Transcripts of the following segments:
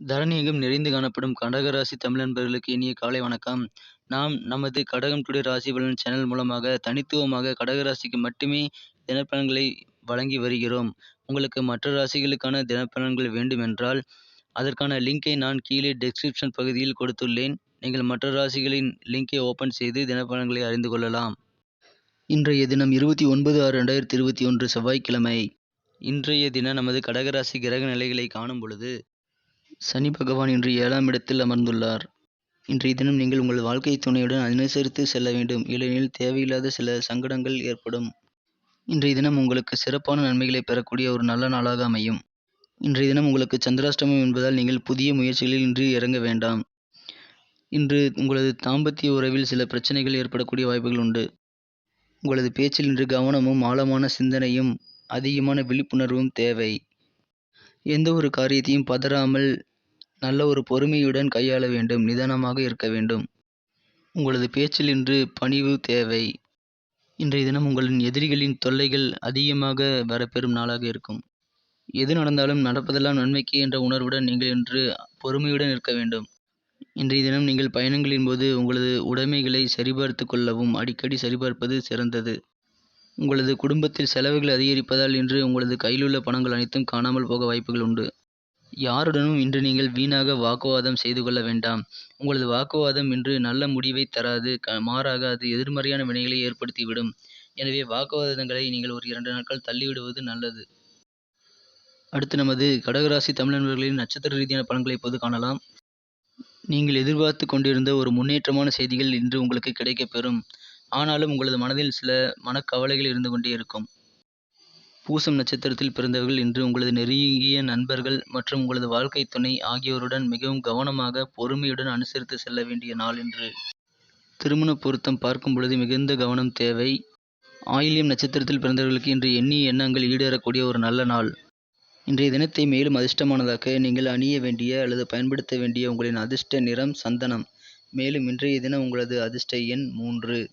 தரணியெங்கும் நிறைந்து காணப்படும் கடகராசி தமிழ் நண்பர்களுக்கு இனிய காலை வணக்கம். நாம் நமது கடகம் டுடே ராசி பலன் சேனல் மூலமாக தனித்துவமாக கடகராசிக்கு மட்டுமே தினப்பலன்களை வழங்கி வருகிறோம். உங்களுக்கு மற்ற ராசிகளுக்கான தினப்பலன்கள் வேண்டுமென்றால் அதற்கான லிங்கை நான் கீழே டெஸ்கிரிப்ஷன் பகுதியில் கொடுத்துள்ளேன். நீங்கள் மற்ற ராசிகளின் லிங்கை ஓபன் செய்து தினப்பலன்களை அறிந்து கொள்ளலாம். இன்றைய தினம் 29/6/2021 செவ்வாய்க்கிழமை. இன்றைய தினம் நமது கடகராசி கிரக நிலைகளை காணும் பொழுது சனி பகவான் இன்று 7ஆம் இடத்தில் அமர்ந்துள்ளார். இன்றைய தினம் நீங்கள் உங்கள் வாழ்க்கை துணையுடன் அனுசரித்து செல்ல வேண்டும், இல்லையெனில் தேவையில்லாத சில சங்கடங்கள் ஏற்படும். இன்றைய தினம் உங்களுக்கு சிறப்பான நன்மைகளை பெறக்கூடிய ஒரு நல்ல நாளாக அமையும். இன்றைய தினம் உங்களுக்கு சந்திராஷ்டமம் என்பதால் நீங்கள் புதிய முயற்சிகளில் இன்று இறங்க வேண்டாம். இன்று உங்களது தாம்பத்திய உறவில் சில பிரச்சனைகள் ஏற்படக்கூடிய வாய்ப்புகள் உண்டு. உங்களது பேச்சில் இன்று கவனமும் ஆழமான சிந்தனையும் அதிகமான விழிப்புணர்வும் தேவை. எந்த ஒரு காரியத்தையும் பதறாமல் நல்ல ஒரு பொறுமையுடன் கையாள வேண்டும், நிதானமாக இருக்க வேண்டும். உங்களது பேச்சில் இன்று பணிவு தேவை. இன்றைய தினம் உங்களின் எதிரிகளின் தொல்லைகள் அதிகமாக வரப்பெறும் நாளாக இருக்கும். எது நடந்தாலும் நடப்பதெல்லாம் நன்மைக்கு என்ற உணர்வுடன் நீங்கள் இன்று பொறுமையுடன் இருக்க வேண்டும். இன்றைய தினம் நீங்கள் பயணங்களின் போது உங்களது உடைமைகளை சரிபார்த்து கொள்ளவும் அடிக்கடி சரிபார்ப்பது சிறந்தது. உங்களது குடும்பத்தில் செலவுகள் அதிகரிப்பதால் இன்று உங்களது கையிலுள்ள பணங்கள் அனைத்தும் காணாமல் போக வாய்ப்புகள் உண்டு. யாருடனும் இன்று நீங்கள் வீணாக வாக்குவாதம் செய்து கொள்ள வேண்டாம். உங்களது வாக்குவாதம் இன்று நல்ல முடிவை தராது, மாறாக அது எதிர்மறையான வினைகளை ஏற்படுத்திவிடும். எனவே வாக்குவாதங்களை நீங்கள் ஒரு 2 நாட்கள் தள்ளிவிடுவது நல்லது. அடுத்து நமது கடகராசி தமிழ் நண்பர்களின் நட்சத்திர ரீதியான பலன்களை இப்போது காணலாம். நீங்கள் எதிர்பார்த்து கொண்டிருந்த ஒரு முன்னேற்றமான செய்திகள் இன்று உங்களுக்கு கிடைக்கப்பெறும். ஆனாலும் உங்களது மனதில் சில மனக்கவலைகள் இருந்து கொண்டே இருக்கும். பூசம் நட்சத்திரத்தில் பிறந்தவர்கள் இன்று உங்களது நெருங்கிய நண்பர்கள் மற்றும் உங்களது வாழ்க்கை துணை ஆகியோருடன் மிகவும் கவனமாக பொறுமையுடன் அனுசரித்து செல்ல வேண்டிய நாள் இன்று. திருமண பொருத்தம் பார்க்கும் பொழுது மிகுந்த கவனம் தேவை. ஆயில்யம் நட்சத்திரத்தில் பிறந்தவர்களுக்கு இன்று எண்ணிய எண்ணங்கள் ஈடேறக்கூடிய ஒரு நல்ல நாள். இன்றைய தினத்தை மேலும் அதிர்ஷ்டமானதாக்க நீங்கள் அணிய வேண்டிய அல்லது பயன்படுத்த வேண்டிய உங்களின் அதிர்ஷ்ட நிறம் சந்தனம். மேலும் இன்றைய தினம் உங்களது அதிர்ஷ்ட எண் 3.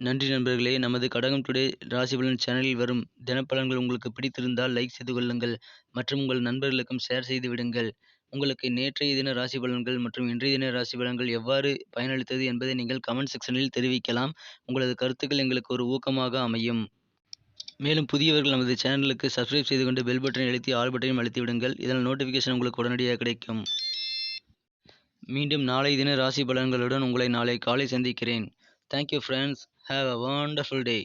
நன்றி நண்பர்களே. நமது கடகம் டுடே ராசிபலன் சேனலில் வரும் தினப்பலன்கள் உங்களுக்கு பிடித்திருந்தால் லைக் செய்து கொள்ளுங்கள் மற்றும் உங்கள் நண்பர்களுக்கும் ஷேர் செய்து விடுங்கள். உங்களுக்கு நேற்றைய தின ராசி பலன்கள் மற்றும் இன்றைய தின ராசி பலன்கள் எவ்வாறு பயனளித்தது என்பதை நீங்கள் கமெண்ட் செக்ஷனில் தெரிவிக்கலாம். உங்களது கருத்துக்கள் எங்களுக்கு ஒரு ஊக்கமாக அமையும். மேலும் புதியவர்கள் நமது சேனலுக்கு சப்ஸ்கிரைப் செய்து கொண்டு பெல் பட்டனை அழுத்தி ஆல் பட்டனையும் அழுத்தி விடுங்கள். இதனால் நோட்டிஃபிகேஷன் உங்களுக்கு உடனடியாக கிடைக்கும். மீண்டும் நாளை தின ராசி பலன்களுடன் உங்களை நாளை காலை சந்திக்கிறேன். Thank you friends. Have a wonderful day.